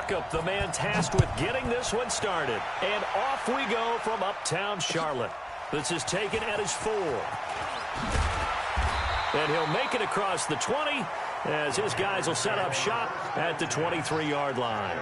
Succop, the man tasked with getting this one started. And off we go from uptown Charlotte. This is taken at his 4. And he'll make it across the 20 as his guys will set up shop at the 23-yard line.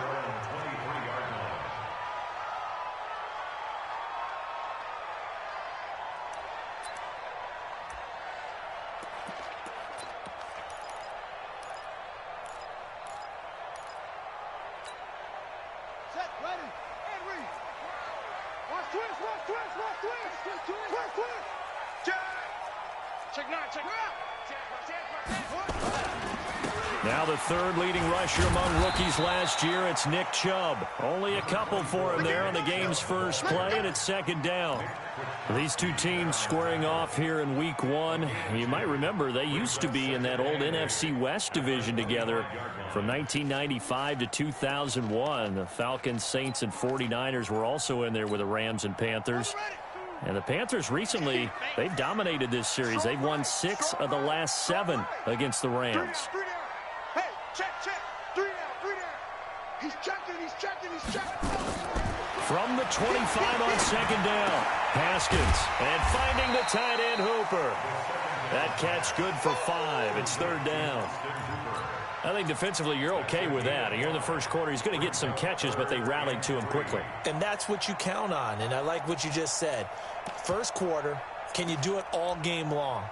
Now the third leading rusher among rookies last year, it's Nick Chubb. Only a couple for him there on the game's first play, and it's second down. These two teams squaring off here in week 1. You might remember they used to be in that old NFC West division together from 1995 to 2001. The Falcons, Saints, and 49ers were also in there with the Rams and Panthers. And the Panthers recently, they've dominated this series. They've won 6 of the last 7 against the Rams. Hey, check. 3 down. He's checking. From the 25 on second down, Haskins, and finding the tight end Hooper. That catch good for 5. It's third down. I think defensively you're okay with that. Here in the first quarter, he's going to get some catches, but they rallied to him quickly. And that's what you count on, and I like what you just said. First quarter, can you do it all game long?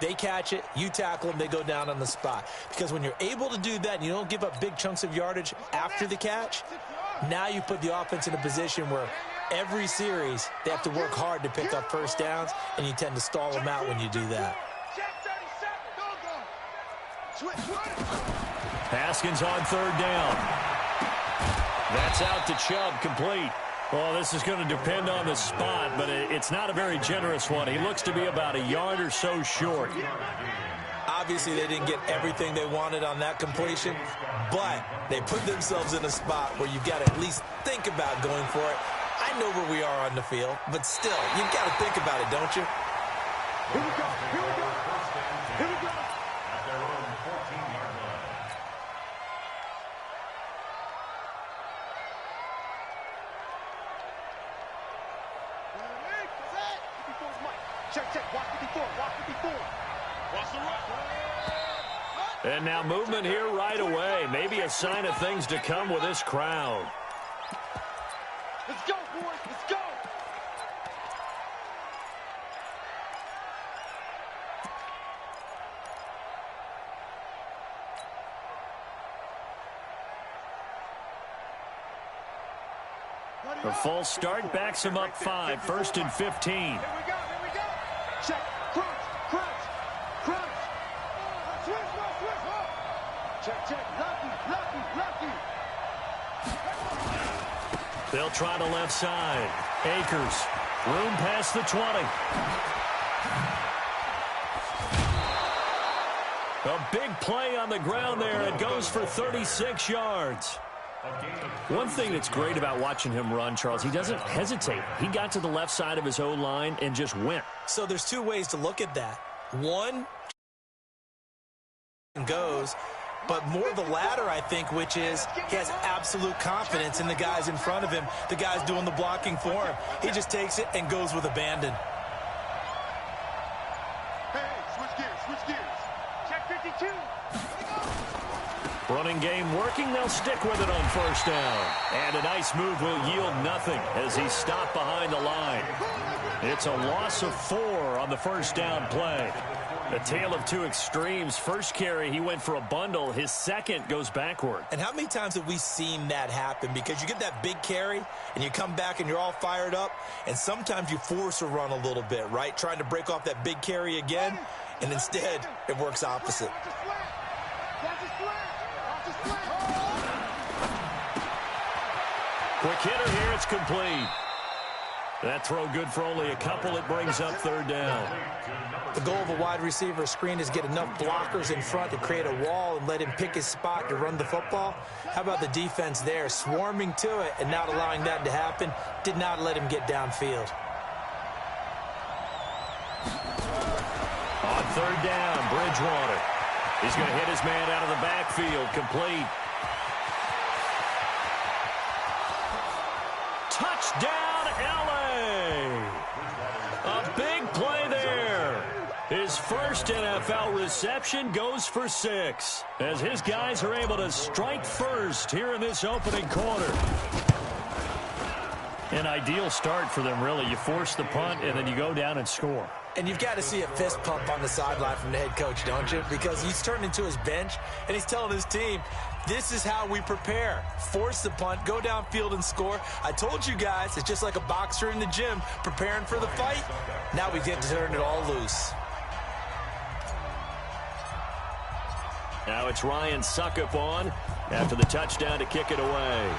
They catch it, you tackle them, they go down on the spot. Because when you're able to do that and you don't give up big chunks of yardage after the catch, now you put the offense in a position where every series they have to work hard to pick up first downs, and you tend to stall them out when you do that. Haskins on third down. That's out to Chubb, complete. Well, this is going to depend on the spot, but it's not a very generous one. He looks to be about a yard or so short. Obviously, they didn't get everything they wanted on that completion, but they put themselves in a spot where you've got to at least think about going for it. I know where we are on the field, but still, you've got to think about it, don't you? Here we go. Check. Watch 54. Watch the run. And now movement here right away. Maybe a sign of things to come with this crowd. Let's go, boys. Let's go. A false start backs him up 5. First and 15. Here we go. Check. Crunch. Switch. Check. Lucky. They'll try to left side. Akers. Room past the 20. A big play on the ground there. It goes for 36 yards. One thing that's great about watching him run, Charles, he doesn't hesitate. He got to the left side of his O-line and just went. So there's two ways to look at that. One, goes, but more the latter, I think, which is he has absolute confidence in the guys in front of him, the guys doing the blocking for him. He just takes it and goes with abandon. Hey, switch gears. Check 52. Running game working. They'll stick with it on first down. And a nice move will yield nothing as he stopped behind the line. It's a loss of 4 on the first down play. A tale of two extremes. First carry, he went for a bundle. His second goes backward. And how many times have we seen that happen? Because you get that big carry, and you come back and you're all fired up, and sometimes you force a run a little bit, right? Trying to break off that big carry again, and instead it works opposite. Quick hitter here, it's complete. That throw good for only a couple. It brings up third down. The goal of a wide receiver screen is get enough blockers in front to create a wall and let him pick his spot to run the football. How about the defense there, swarming to it and not allowing that to happen? Did not let him get downfield. On third down, Bridgewater. He's going to hit his man out of the backfield, complete. Touchdown, L.A. A big play there. His first NFL reception goes for 6 as his guys are able to strike first here in this opening quarter. An ideal start for them, really. You force the punt, and then you go down and score. And you've got to see a fist pump on the sideline from the head coach, don't you? Because he's turned into his bench, and he's telling his team, this is how we prepare. Force the punt, go downfield and score. I told you guys, it's just like a boxer in the gym preparing for the fight. Now we get to turn it all loose. Now it's Ryan Succop on after the touchdown to kick it away.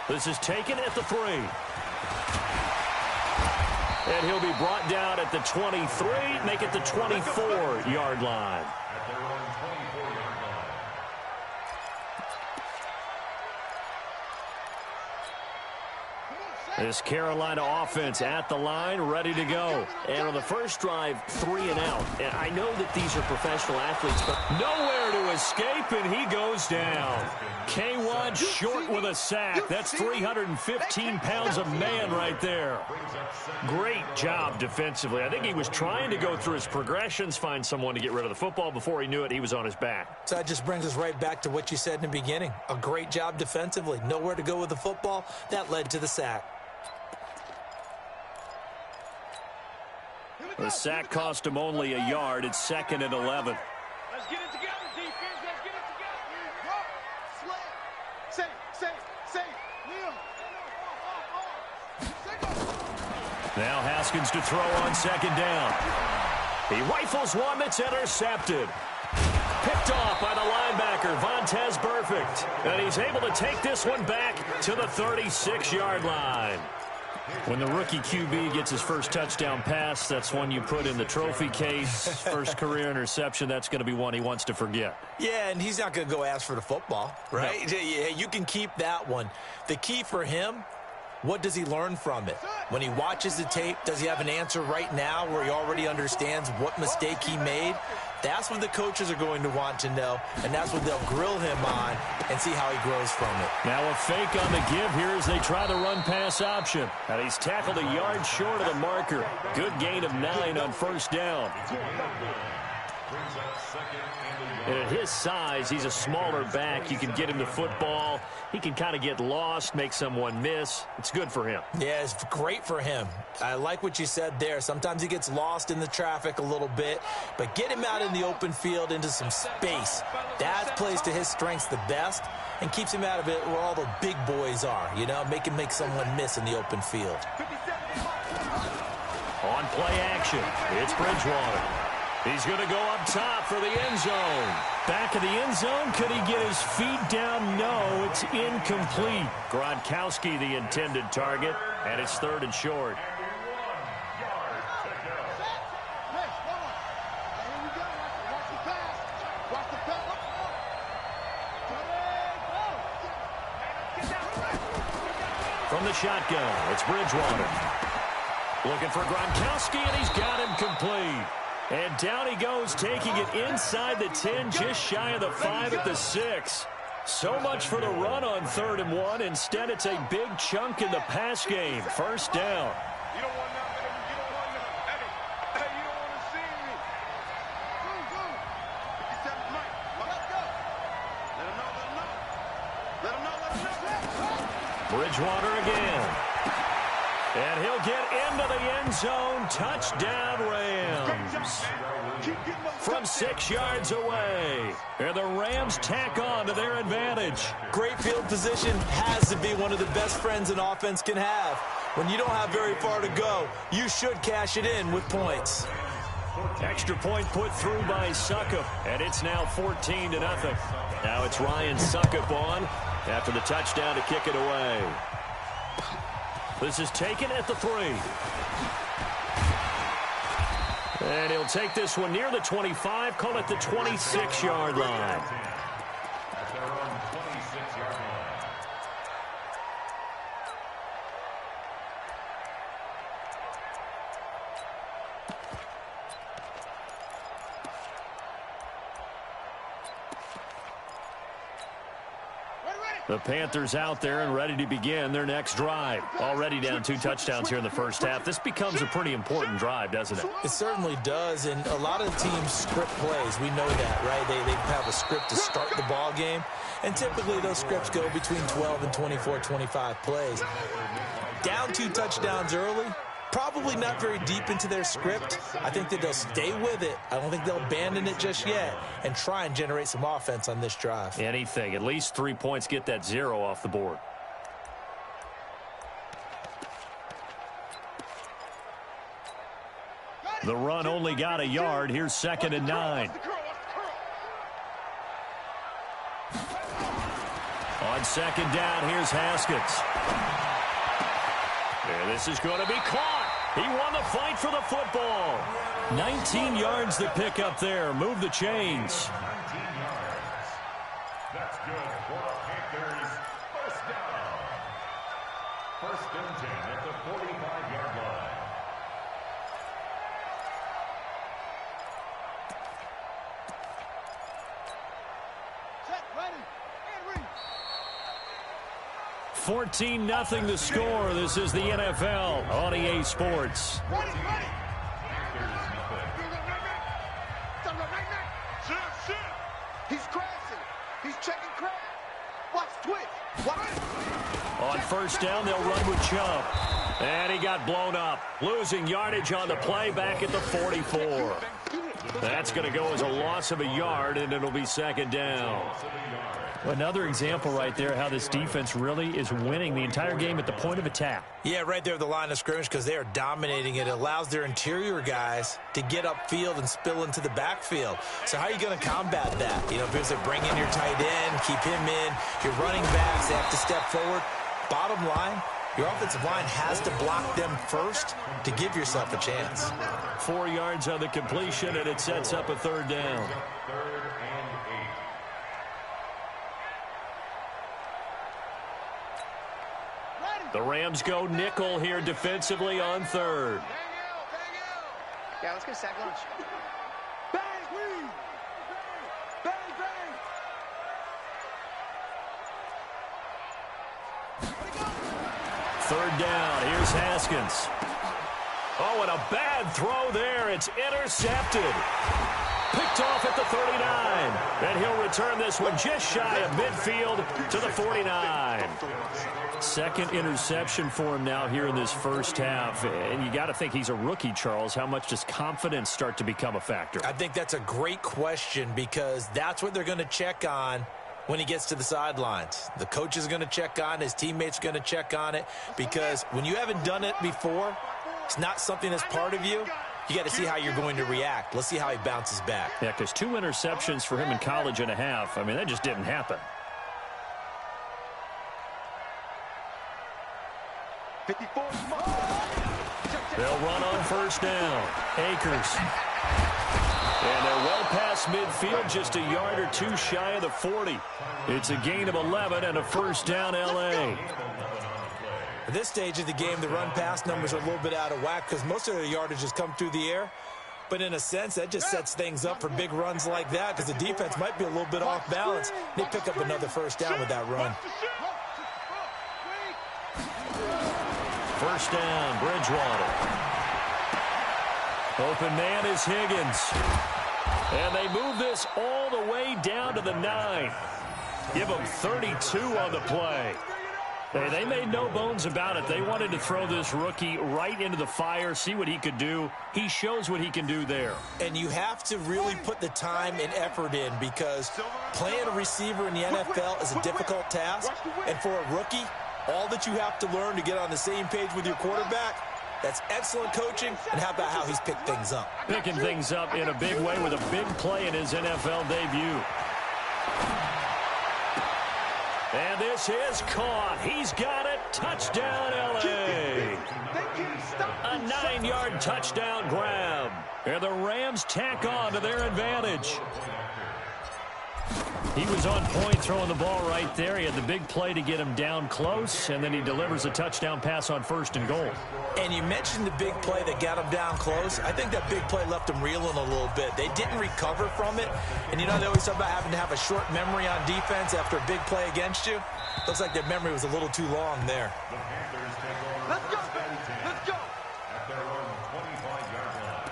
This is taken at the 3. And he'll be brought down at the 23, make it the 24-yard line. This Carolina offense at the line, ready to go. And on the first drive, 3 and out. And I know that these are professional athletes, but nowhere to escape, and he goes down. K1 short with a sack. That's 315 pounds of man right there. Great job defensively. I think he was trying to go through his progressions, find someone to get rid of the football. Before he knew it, he was on his back. So that just brings us right back to what you said in the beginning. A great job defensively. Nowhere to go with the football. That led to the sack. The sack cost him only a yard. It's 2nd and 11. Let's get it together, defense. Let's get it together. Safe. Now Haskins to throw on 2nd down. He rifles one that's intercepted. Picked off by the linebacker, Vontaze Burfict. And he's able to take this one back to the 36-yard line. When the rookie QB gets his first touchdown pass, that's one you put in the trophy case. First career interception, that's going to be one he wants to forget. Yeah, and he's not going to go ask for the football, right? No. Yeah, you can keep that one. The key for him, what does he learn from it? When he watches the tape, does he have an answer right now where he already understands what mistake he made? That's what the coaches are going to want to know, and that's what they'll grill him on and see how he grows from it. Now a fake on the give here as they try the run-pass option. And he's tackled a yard short of the marker. Good gain of 9 on 1st down. And at his size, he's a smaller back. You can get him the football. He can kind of get lost, make someone miss. It's good for him. Yeah, it's great for him. I like what you said there. Sometimes he gets lost in the traffic a little bit, but get him out in the open field into some space. That plays to his strengths the best and keeps him out of it where all the big boys are, you know, make him make someone miss in the open field. On play action, it's Bridgewater. He's going to go up top for the end zone. Back of the end zone. Could he get his feet down? No, it's incomplete. Gronkowski, the intended target, and it's 3rd and short. From the shotgun, it's Bridgewater. Looking for Gronkowski, and he's got him complete. And down he goes, taking it inside the 10, just shy of the 5 at the 6. So much for the run on 3rd and 1. Instead, it's a big chunk in the pass game. 1st down. You don't want nothing. You don't want nothing. Hey, you don't want to see me. Go. 57's Mike. Let's go. Let him know. Bridgewater again. And he'll get into the end zone. Touchdown, Rams. From 6 yards away. And the Rams tack on to their advantage. Great field position has to be one of the best friends an offense can have. When you don't have very far to go, you should cash it in with points. Extra point put through by Succop. And it's now 14-0. Now it's Ryan Succop on after the touchdown to kick it away. This is taken at the 3. And he'll take this one near the 25, call it the 26-yard line. Ready. The Panthers out there and ready to begin their next drive. Already down 2 touchdowns here in the first half. This becomes a pretty important drive, doesn't it? It certainly does, and a lot of the teams script plays. We know that, right? They have a script to start the ball game, and typically those scripts go between 12 and 24, 25 plays. Down 2 touchdowns early, probably not very deep into their script. I think that they'll stay with it. I don't think they'll abandon it just yet and try and generate some offense on this drive. Anything. At least 3 points, get that 0 off the board. The run only got a yard. Here's 2nd and 9. On 2nd down, here's Haskins. And this is going to be caught. He won the fight for the football. 19 yards to pick up there. Move the chains. 19 yards. That's good for the Panthers. First down. 1st and 10 at the 45-yard line. Set, ready, and ready. 14-0 the score. This is the NFL on EA Sports. Ready, ready. He's crashing. He's checking crash. Watch twitch. Watch. On 1st down, they'll run with Chubb. And he got blown up. Losing yardage on the play back at the 44. That's going to go as a loss of a yard, and it'll be 2nd down. Another example right there how this defense really is winning the entire game at the point of attack. Yeah, right there at the line of scrimmage because they are dominating it. It allows their interior guys to get upfield and spill into the backfield. So how are you going to combat that? You know, because they bring in your tight end, keep him in, your running backs, they have to step forward. Bottom line, your offensive line has to block them first to give yourself a chance. 4 yards on the completion, and it sets up a 3rd down. 3rd and 8. The Rams go nickel here defensively on 3rd. Yeah, let's get a sack lunch. Bang, Reed. Bang, bang. 3rd down. Here's Haskins. Oh, and a bad throw there. It's intercepted. Picked off at the 39. And he'll return this one just shy of midfield to the 49. 2nd interception for him now here in this first half. And you got to think he's a rookie, Charles. How much does confidence start to become a factor? I think that's a great question because that's what they're going to check on when he gets to the sidelines. The coach is going to check on it. His teammates are going to check on it because when you haven't done it before, it's not something that's part of you. You got to see how you're going to react. Let's see how he bounces back. Yeah, because 2 interceptions for him in college and a half. I mean, that just didn't happen. 54. They'll run on 1st down. Akers. And they're well past midfield, just a yard or 2 shy of the 40. It's a gain of 11 and a 1st down, L.A. At this stage of the game, the run-pass numbers are a little bit out of whack because most of the yardage has come through the air. But in a sense, that just sets things up for big runs like that because the defense might be a little bit off balance. They pick up another 1st down with that run. 1st down, Bridgewater. Open man is Higgins. And they move this all the way down to the 9. Give them 32 on the play. Hey, they made no bones about it. They wanted to throw this rookie right into the fire, see what he could do. He shows what he can do there. And you have to really put the time and effort in because playing a receiver in the NFL is a difficult task. And for a rookie, all that you have to learn to get on the same page with your quarterback, that's excellent coaching. And how about how he's picked things up? Picking things up in a big way with a big play in his NFL debut. And this is caught. He's got it. Touchdown, L.A. A 9-yard touchdown grab. And the Rams tack on to their advantage. He was on point throwing the ball right there. He had the big play to get him down close, and then he delivers a touchdown pass on 1st and goal. And you mentioned the big play that got him down close. I think that big play left him reeling a little bit. They didn't recover from it. And you know they always talk about having to have a short memory on defense after a big play against you. Looks like their memory was a little too long there. Let's go. Let's go. At their own 25-yard line.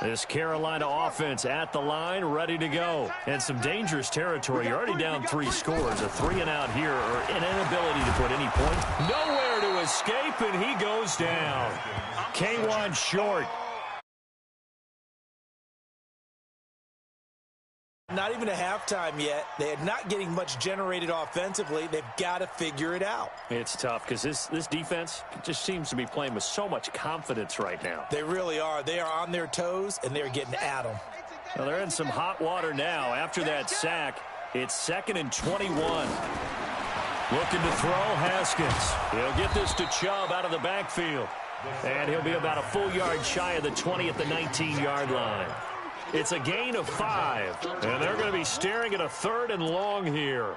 This Carolina offense at the line, ready to go. And some dangerous territory. You're already down 3 scores. A 3-and-out here, or an inability to put any points. Nowhere to escape, and he goes down. K1 short. Not even a halftime yet. They are not getting much generated offensively. They've got to figure it out. It's tough because this defense just seems to be playing with so much confidence right now. They really are. They are on their toes, and they're getting at them. Well, they're in some hot water now. After that sack, it's 2nd and 21. Looking to throw, Haskins. He'll get this to Chubb out of the backfield. And he'll be about a full yard shy of the 20 at the 19-yard line. It's a gain of 5, and they're going to be staring at a 3rd and long here.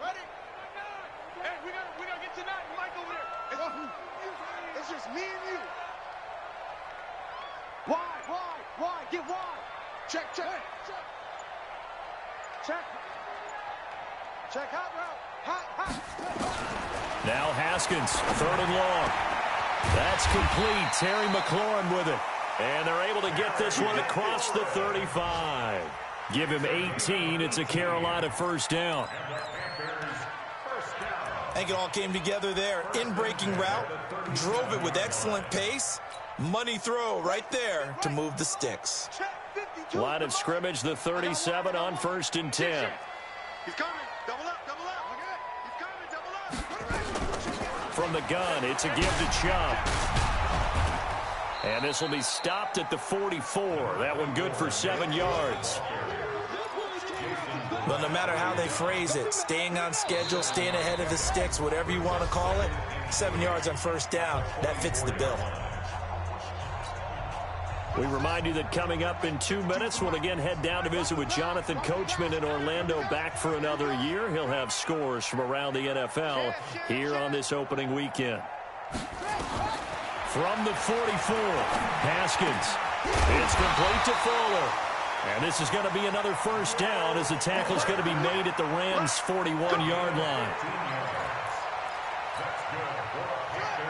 Ready? Hey, we gotta get tonight. Mike over there. It's just me and you. Why? Get wide. Check. Check hot route. Hot. Now Haskins, 3rd and long. That's complete. Terry McLaurin with it. And they're able to get this one across the 35. Give him 18. It's a Carolina 1st down. I think it all came together there. In-breaking route, drove it with excellent pace. Money throw right there to move the sticks. Line of scrimmage, the 37 on 1st and 10. He's coming. Double up. Look at it. He's coming. Double up. From the gun, it's a give to Chubb. And this will be stopped at the 44. That one good for 7 yards. But no matter how they phrase it, staying on schedule, staying ahead of the sticks, whatever you want to call it, 7 yards on 1st down, that fits the bill. We remind you that coming up in 2 minutes, we'll again head down to visit with Jonathan Coachman in Orlando, back for another year. He'll have scores from around the NFL here on this opening weekend. From the 44, Haskins. It's complete to Fuller. And this is going to be another 1st down as the tackle is going to be made at the Rams' 41-yard line.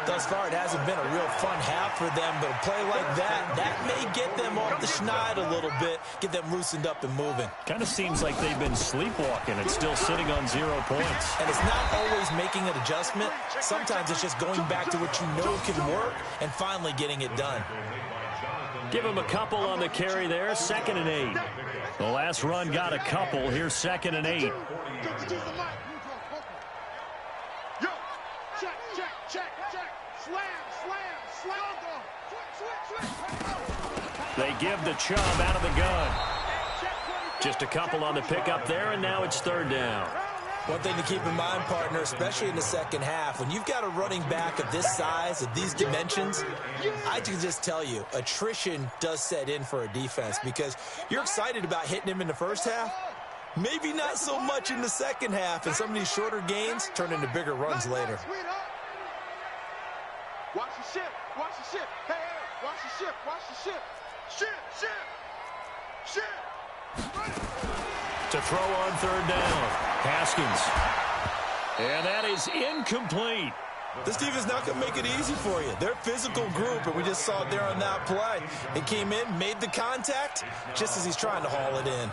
Thus far, it hasn't been a real fun half for them, but a play like that may get them off the schneid a little bit, get them loosened up and moving. Kind of seems like they've been sleepwalking and still sitting on 0 points. And it's not always making an adjustment. Sometimes it's just going back to what you know can work and finally getting it done. Give him a couple on the carry there, 2nd and 8. The last run got a couple. Here's 2nd and 8. Yo, check. Slam. They give the Chubb out of the gun. Just a couple on the pickup there, and now it's 3rd down. One thing to keep in mind, partner, especially in the second half, when you've got a running back of this size, of these dimensions, I can just tell you, attrition does set in for a defense because you're excited about hitting him in the first half. Maybe not so much in the second half, and some of these shorter gains turn into bigger runs later. Watch the ship. Hey, watch the ship. Ship. To throw on 3rd down, Haskins. And that is incomplete. This defense not going to make it easy for you. They're a physical group, and we just saw it there on that play. It came in, made the contact, just as he's trying to haul it in.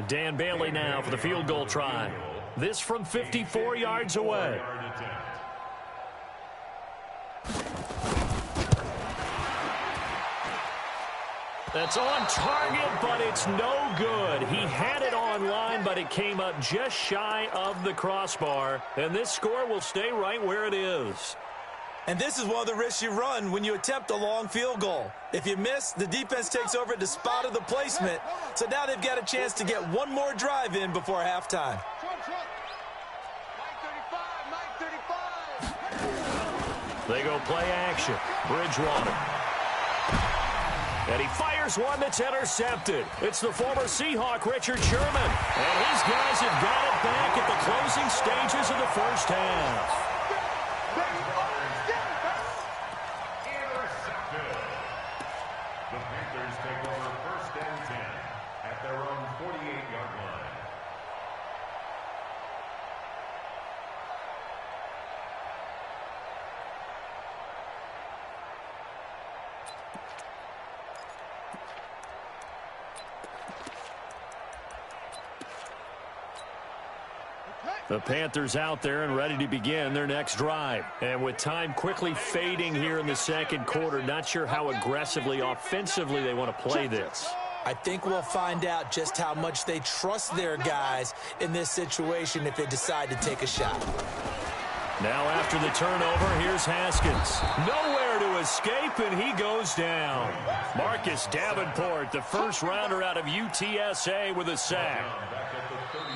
Dan Bailey now for the field goal try. This from 54 yards away. That's on target, but it's no good. He had it on line, but it came up just shy of the crossbar. And this score will stay right where it is. And this is one of the risks you run when you attempt a long field goal. If you miss, the defense takes over at the spot of the placement. So now they've got a chance to get one more drive in before halftime. They go play action. Bridgewater. And he fires one that's intercepted. It's the former Seahawk, Richard Sherman. And his guys have got it back at the closing stages of the first half. Intercepted. The Panthers take over 1st and 10 at their own 48-yard line. The Panthers out there and ready to begin their next drive. And with time quickly fading here in the second quarter, not sure how aggressively, offensively they want to play this. I think we'll find out just how much they trust their guys in this situation if they decide to take a shot. Now after the turnover, here's Haskins. Nowhere to escape, and he goes down. Marcus Davenport, the first rounder out of UTSA, with a sack.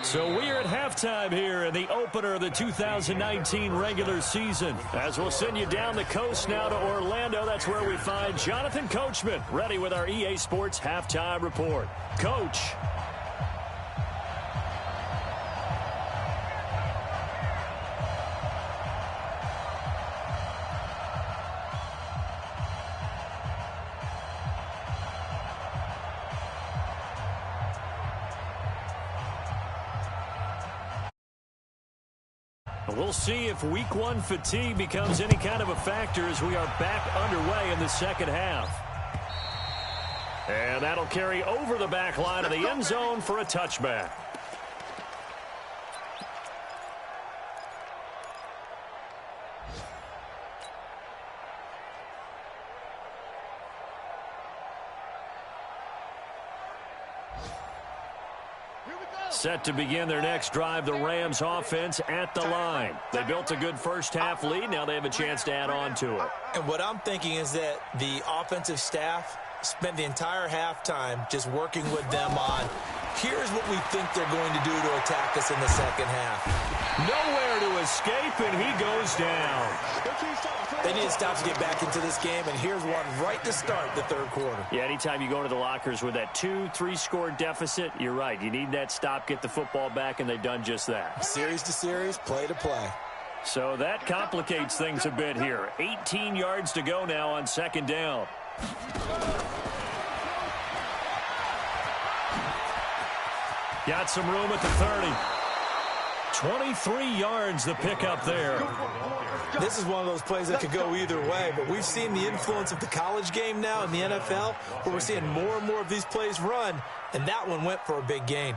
So we are at halftime here in the opener of the 2019 regular season. As we'll send you down the coast now to Orlando, that's where we find Jonathan Coachman, ready with our EA Sports Halftime Report. Coach. We'll see if week one fatigue becomes any kind of a factor as we are back underway in the second half. And that'll carry over the back line of the end zone for a touchback. Set to begin their next drive, the Rams offense at the line. They built a good first half lead. Now they have a chance to add on to it. And what I'm thinking is that the offensive staff spent the entire halftime just working with them on, here's what we think they're going to do to attack us in the second half. Nowhere to escape, and he goes down. They need to stop to get back into this game, and here's one right to start the third quarter. Yeah, anytime you go into the lockers with that 2-3 score deficit, you're right. You need that stop, get the football back, and they've done just that. Series to series, play to play. So that complicates things a bit here. 18 yards to go now on second down. Got some room at the 30. 23 yards the pickup there. This is one of those plays that could go either way, but we've seen the influence of the college game now in the NFL, where we're seeing more and more of these plays run, and that one went for a big gain.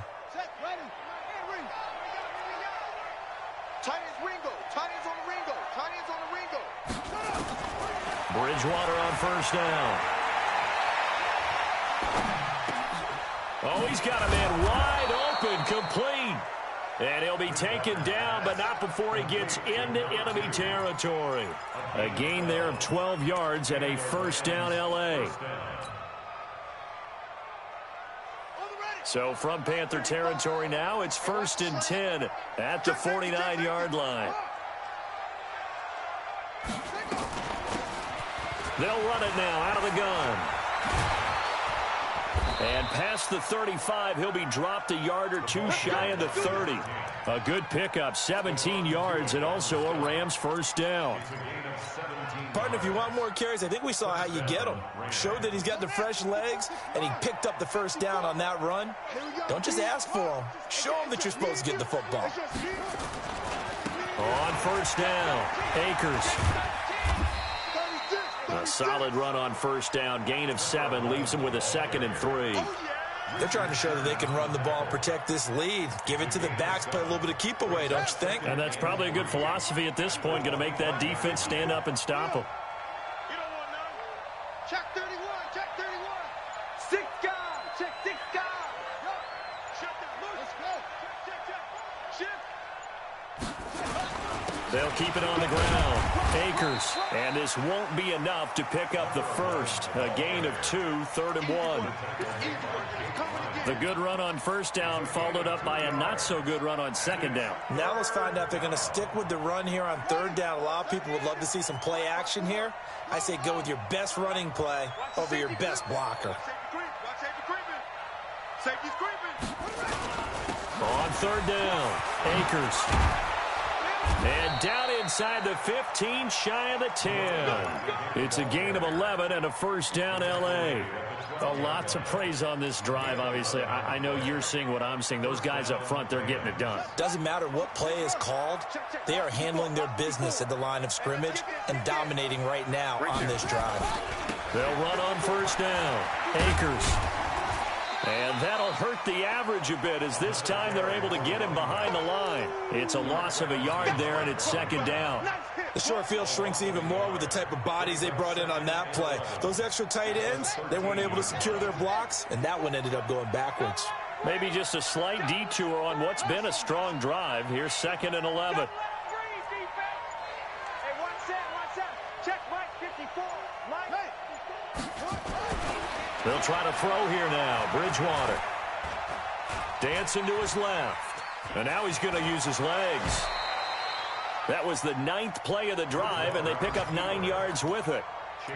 Bridgewater on first down. Oh, he's got a man wide open, complete. And he'll be taken down, but not before he gets into enemy territory. A gain there of 12 yards and a first down L.A. So from Panther territory now, it's 1st and 10 at the 49-yard line. They'll run it now out of the gun. And past the 35, he'll be dropped a yard or two shy of the 30. A good pickup, 17 yards, and also a Rams first down. Partner, if you want more carries, I think we saw how you get them. Showed that he's got the fresh legs, and he picked up the first down on that run. Don't just ask for them. Show them that you're supposed to get the football. On first down, Akers. A solid run on first down. Gain of 7 leaves him with a 2nd and 3. They're trying to show that they can run the ball and protect this lead. Give it to the backs, play a little bit of keep away, don't you think? And that's probably a good philosophy at this point. Going to make that defense stand up and stop them. You don't want none. Check 31, check 31. 6 They'll keep it on the ground. Akers. And this won't be enough to pick up the first. A gain of 2, 3rd and 1. The good run on first down followed up by a not-so-good run on second down. Now let's find out if they're going to stick with the run here on 3rd down. A lot of people would love to see some play action here. I say go with your best running play over your best blocker. On 3rd down, Akers. And down inside the 15, shy of the 10. It's a gain of 11 and a first down, L.A. A lot to praise on this drive, obviously. I know you're seeing what I'm seeing. Those guys up front, they're getting it done. Doesn't matter what play is called. They are handling their business at the line of scrimmage and dominating right now on this drive. They'll run on first down. Akers. And that'll hurt the average a bit as this time they're able to get him behind the line. It's a loss of a yard there, and it's second down. The short field shrinks even more with the type of bodies they brought in on that play. Those extra tight ends, they weren't able to secure their blocks, and that one ended up going backwards. Maybe just a slight detour on what's been a strong drive. Here's 2nd and 11. They'll try to throw here now. Bridgewater. Dancing to his left. And now he's going to use his legs. That was the 9th play of the drive, and they pick up 9 yards with it.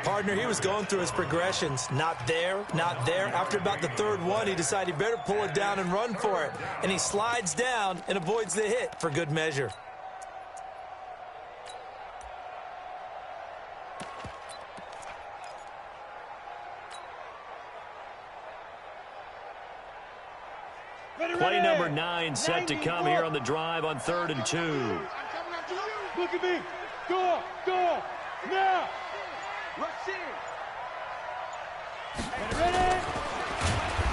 Partner, he was going through his progressions. Not there, not there. After about the 3rd one, he decided he better pull it down and run for it. And he slides down and avoids the hit for good measure. Play number 9 set to come here on the drive on 3rd and 2. Look at me. Go, now.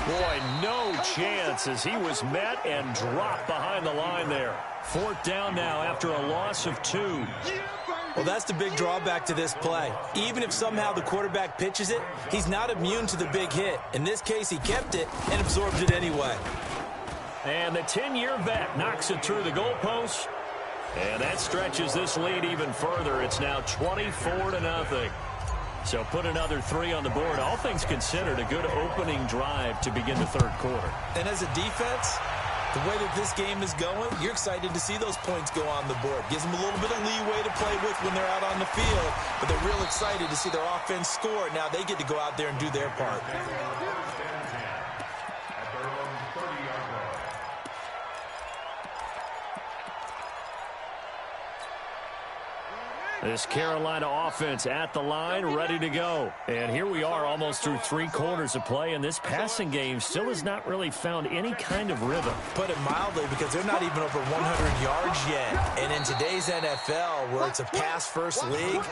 Boy, no chance as he was met and dropped behind the line there. 4th down now after a loss of 2. Well, that's the big drawback to this play. Even if somehow the quarterback pitches it, he's not immune to the big hit. In this case, he kept it and absorbed it anyway. And the 10-year vet knocks it through the goalpost. And that stretches this lead even further. It's now 24-0. So put another 3 on the board. All things considered, a good opening drive to begin the 3rd quarter. And as a defense, the way that this game is going, you're excited to see those points go on the board. Gives them a little bit of leeway to play with when they're out on the field. But they're real excited to see their offense score. Now they get to go out there and do their part. This Carolina offense at the line, ready to go. And here we are almost through 3 quarters of play, and this passing game still has not really found any kind of rhythm. Put it mildly, because they're not even over 100 yards yet. And in today's NFL, where it's a pass-first league,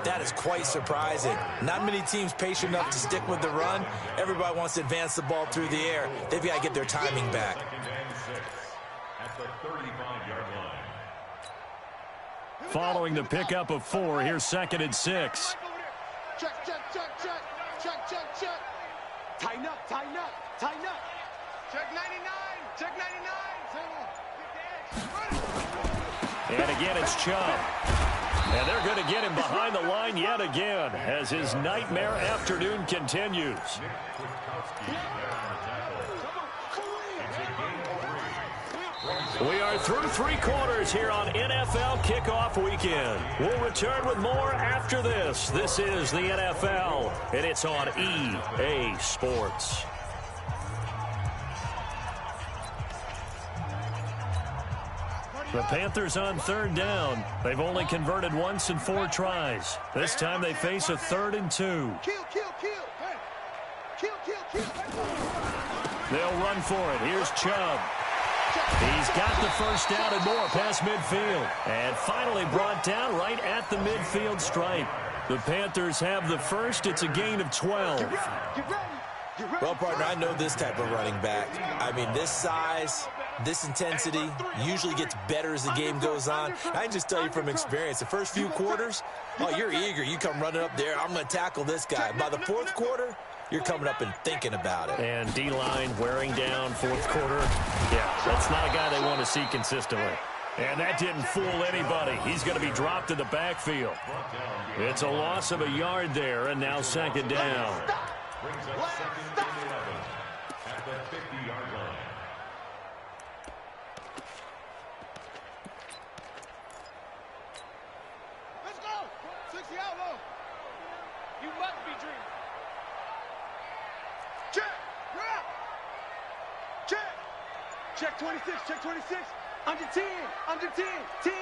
that is quite surprising. Not many teams patient enough to stick with the run. Everybody wants to advance the ball through the air. They've got to get their timing back. At the 35-yard line. Following the pickup of 4, here's 2nd and 6. Check. Tighten up. Check 99. And again, it's Chubb. And they're going to get him behind the line yet again as his nightmare afternoon continues. We are through 3 quarters here on NFL Kickoff Weekend. We'll return with more after this. This is the NFL, and it's on EA Sports. The Panthers on 3rd down. They've only converted once in 4 tries. This time they face a 3rd and 2. Kill. They'll run for it. Here's Chubb. He's got the first down and more past midfield. And finally brought down right at the midfield stripe. The Panthers have the first. It's a gain of 12. Well, partner, I know this type of running back. I mean, this size, this intensity usually gets better as the game goes on. I can just tell you from experience, the first few quarters, oh, you're eager. You come running up there, I'm going to tackle this guy. By the 4th quarter, you're coming up and thinking about it. And D-line wearing down 4th quarter. Yeah, that's not a guy they want to see consistently. And that didn't fool anybody. He's going to be dropped in the backfield. It's a loss of a yard there, and now second down. Brings up second and 11 at the 50-yard line. Let's go. 60 out low. You must be dreaming. Check. You're up. Check. Check 26. Check 26. Under 10. Under 10. 10.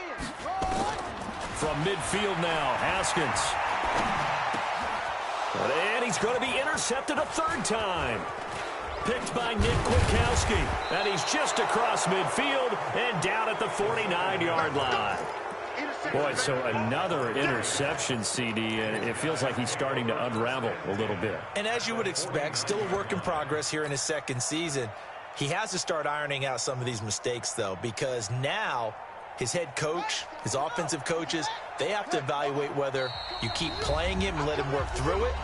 From midfield now, Haskins. And he's going to be intercepted a third time. Picked by Nick Kwiatkowski. And he's just across midfield and down at the 49-yard line. Boy, so another interception, CD, and it feels like he's starting to unravel a little bit. And as you would expect, still a work in progress here in his second season. He has to start ironing out some of these mistakes, though, because now his head coach, his offensive coaches, they have to evaluate whether you keep playing him and let him work through it,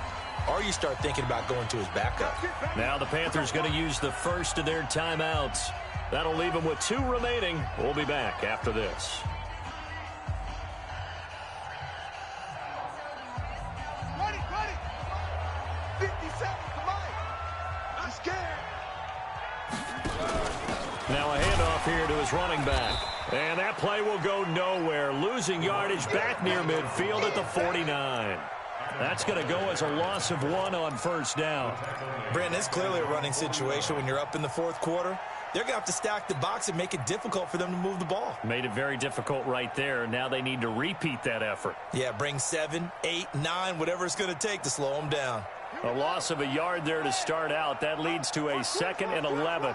or you start thinking about going to his backup. Now the Panthers going to use the first of their timeouts. That'll leave them with 2 remaining. We'll be back after this. Ready, ready. 57, come on. I'm scared. Now a handoff here to his running back. And that play will go nowhere. Losing yardage back near midfield at the 49. That's going to go as a loss of 1 on first down. Brandon, it's clearly a running situation when you're up in the fourth quarter. They're going to have to stack the box and make it difficult for them to move the ball. Made it very difficult right there. Now they need to repeat that effort. Yeah, bring 7, 8, 9, whatever it's going to take to slow them down. A loss of a yard there to start out. That leads to a 2nd and 11.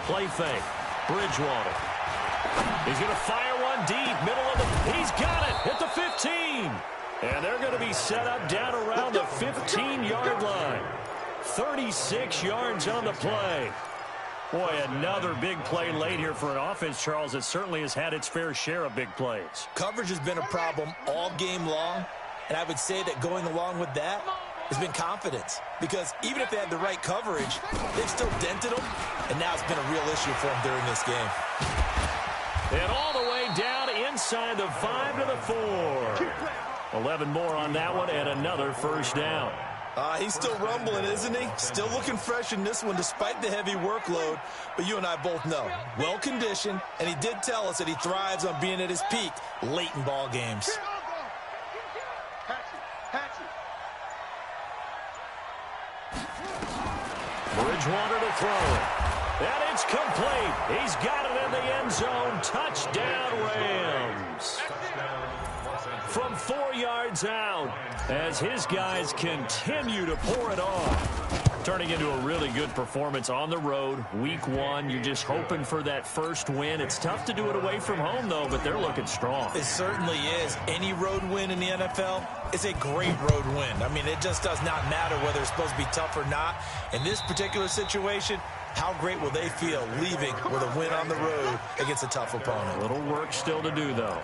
Play fake. Bridgewater. He's going to fire one deep. Middle of the... He's got it at the 15. And they're going to be set up down around the 15-yard line. 36 yards on the play. Boy, another big play late here for an offense, Charles, that certainly has had its fair share of big plays. Coverage has been a problem all game long, and I would say that going along with that has been confidence. Because even if they had the right coverage, they've still dented them, and now it's been a real issue for them during this game. And all the way down inside the 5 to the 4. 11 more on that one, and another first down. He's still rumbling, isn't he? Still looking fresh in this one despite the heavy workload. But you and I both know, well-conditioned, and he did tell us that he thrives on being at his peak late in ball games. Bridgewater to throw it. And it's complete. He's got it in the end zone. Touchdown, Rams. From 4 yards out as his guys continue to pour it on. Turning into a really good performance on the road. Week 1, you're just hoping for that first win. It's tough to do it away from home, though, but they're looking strong. It certainly is. Any road win in the NFL is a great road win. I mean, it just does not matter whether it's supposed to be tough or not. In this particular situation, how great will they feel leaving with a win on the road against a tough opponent? A little work still to do, though.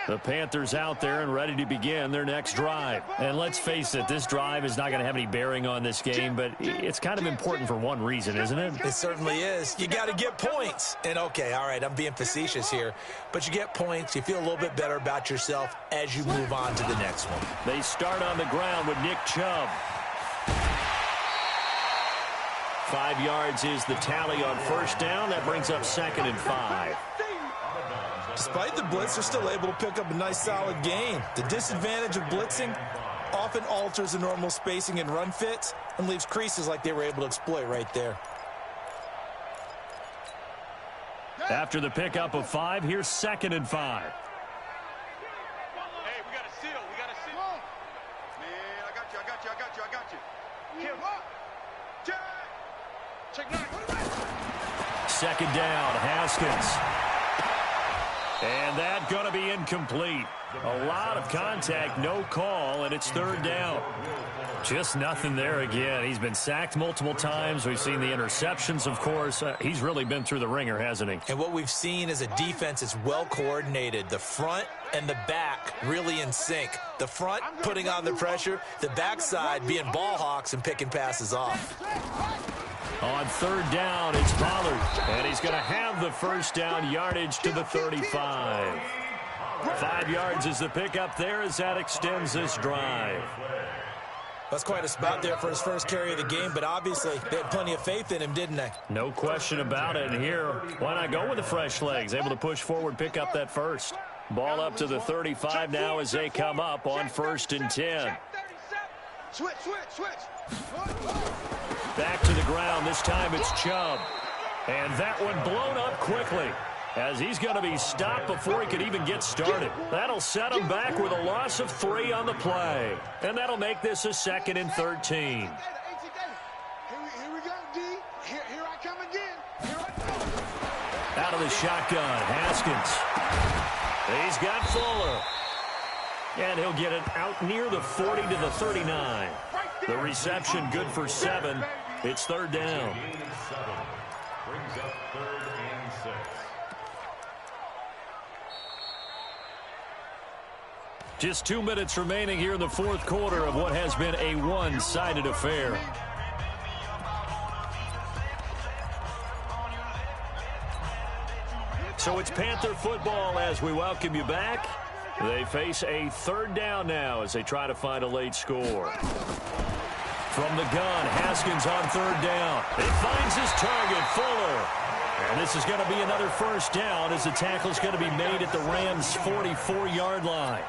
The Panthers out there and ready to begin their next drive. And let's face it, this drive is not going to have any bearing on this game, but it's kind of important for one reason, isn't it? It certainly is. You got to get points. And, okay, all right, I'm being facetious here, but you get points. You feel a little bit better about yourself as you move on to the next one. They start on the ground with Nick Chubb. 5 yards is the tally on first down. That brings up 2nd and 5. Despite the blitz, they're still able to pick up a nice, solid gain. The disadvantage of blitzing often alters the normal spacing and run fits and leaves creases like they were able to exploit right there. After the pickup of 5, here's 2nd and 5. Hey, we got to seal. We got to seal. Man, I got you. I got you. I got you. I got you. Kim, up. Check 9. 2nd down, Haskins. And that going to be incomplete. A lot of contact, no call, and it's 3rd down. Just nothing there again. He's been sacked multiple times. We've seen the interceptions, of course. He's really been through the ringer, hasn't he? And what we've seen is a defense that's well coordinated. The front and the back really in sync. The front putting on the pressure, the backside being ball hawks and picking passes off. On third down, it's Pollard. And he's going to have the first down, yardage to the 35. 5 yards is the pickup there as that extends this drive. That's quite a spot there for his first carry of the game, but obviously they had plenty of faith in him, didn't they? No question about it. And here, why not go with the fresh legs? Able to push forward, pick up that first. Ball up to the 35 now as they come up on 1st and 10. Switch. Back to the ground. This time it's Chubb. And that one blown up quickly as he's going to be stopped before he could even get started. That'll set him back with a loss of 3 on the play. And that'll make this a 2nd and 13. Here we go, D. Here I come again. Here I go. Out of the shotgun, Haskins. He's got Fuller. And he'll get it out near the 40 to the 39. The reception good for 7. It's 3rd down. Brings up 3rd and 6. Just 2 minutes remaining here in the 4th quarter of what has been a one-sided affair. So it's Panther football as we welcome you back. They face a 3rd down now as they try to find a late score. From the gun, Haskins on 3rd down. He finds his target, Fuller. And this is going to be another first down as the tackle's going to be made at the Rams' 44-yard line.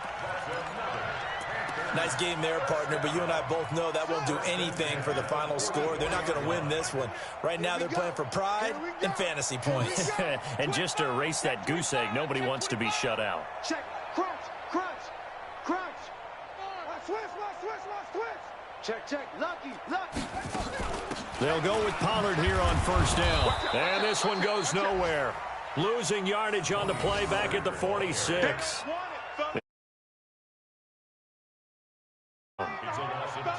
Nice game there, partner, but you and I both know that won't do anything for the final score. They're not going to win this one. Right now they're playing for pride and fantasy points. And just to erase that goose egg, nobody wants to be shut out. Check. Crunch. Switch. Check. Lucky. They'll go with Pollard here on 1st down. And this one goes nowhere. Losing yardage on the play back at the 46. It's a loss of 2.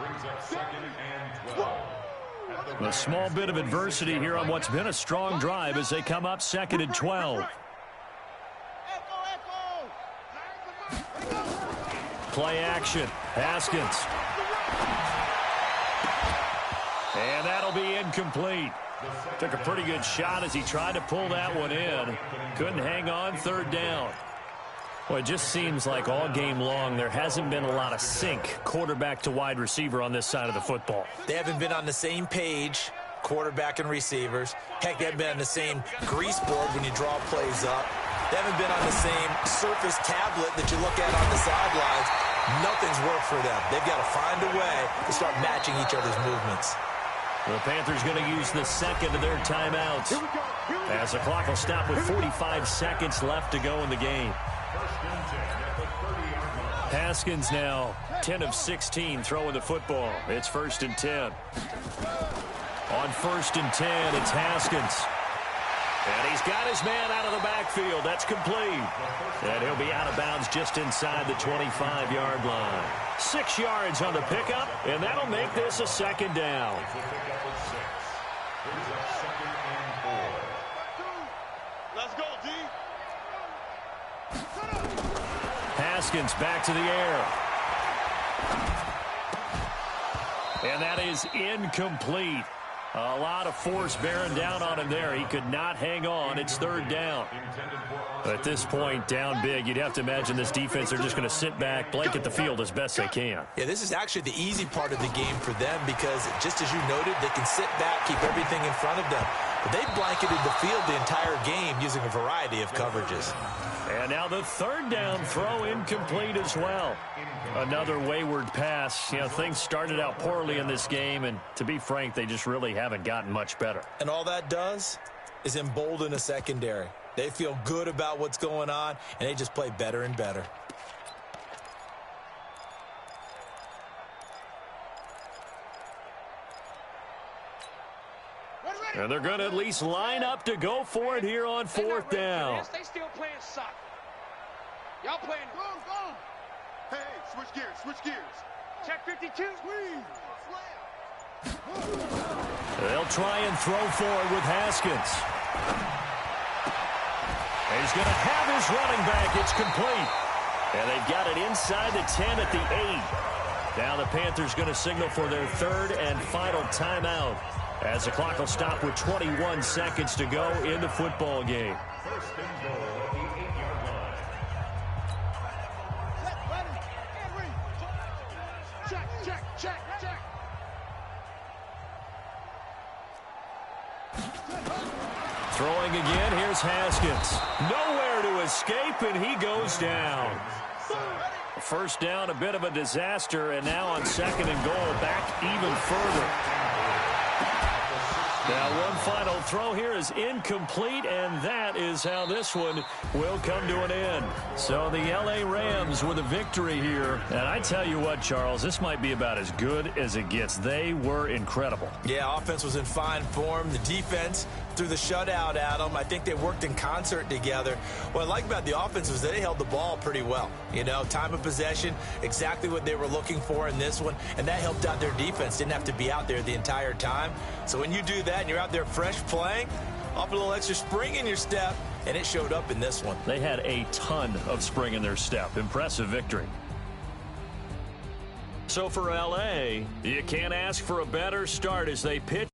Brings up 2nd and 12. A small bit of adversity here on what's been a strong drive as they come up 2nd and 12. Play action. Haskins. And that'll be incomplete. Took a pretty good shot as he tried to pull that one in. Couldn't hang on 3rd down. Well, it just seems like all game long there hasn't been a lot of sync quarterback to wide receiver on this side of the football. They haven't been on the same page, quarterback and receivers. Heck, they haven't been on the same grease board when you draw plays up. They haven't been on the same surface tablet that you look at on the sidelines. Nothing's worked for them. They've got to find a way to start matching each other's movements. The Panthers going to use the 2nd of their timeouts as the clock will stop with 45 seconds left to go in the game. Haskins now 10 of 16 throwing the football. It's 1st and 10. On 1st and 10, it's Haskins. And he's got his man out of the backfield. That's complete. And he'll be out of bounds just inside the 25-yard line. 6 yards on the pickup, and that'll make this a 2nd down. Let's go, D. Haskins back to the air. And that is incomplete. A lot of force bearing down on him there. He could not hang on. It's 3rd down. At this point, down big, you'd have to imagine this defense, they're just going to sit back, blanket the field as best they can. Yeah, this is actually the easy part of the game for them because, just as you noted, they can sit back, keep everything in front of them. But they've blanketed the field the entire game using a variety of coverages. And now the 3rd down throw incomplete as well. Another wayward pass. You know, things started out poorly in this game, and to be frank, they just really haven't gotten much better. And all that does is embolden a secondary. They feel good about what's going on, and they just play better and better. And they're going to at least line up to go for it here on 4th down. They still playing soccer. Y'all playing. Go. Hey, switch gears. Check 52. They'll try and throw forward with Haskins. He's going to have his running back. It's complete. And they've got it inside the 10 at the 8. Now the Panthers going to signal for their third and final timeout as the clock will stop with 21 seconds to go in the football game. First and goal at the 8-yard line. Check. Throwing again, here's Haskins. Nowhere to escape, and he goes down. First down, a bit of a disaster, and now on second and goal, back even further. Now one final throw here is incomplete, and that is how this one will come to an end. So the L.A. Rams with a victory here. And I tell you what, Charles, this might be about as good as it gets. They were incredible. Yeah, offense was in fine form. The defense threw the shutout at them. I think they worked in concert together. What I like about the offense was they held the ball pretty well. You know, time of possession, exactly what they were looking for in this one, and that helped out their defense. Didn't have to be out there the entire time. So when you do that and you're out there fresh playing, off a little extra spring in your step, and it showed up in this one. They had a ton of spring in their step. Impressive victory. So for L.A., you can't ask for a better start as they pitch.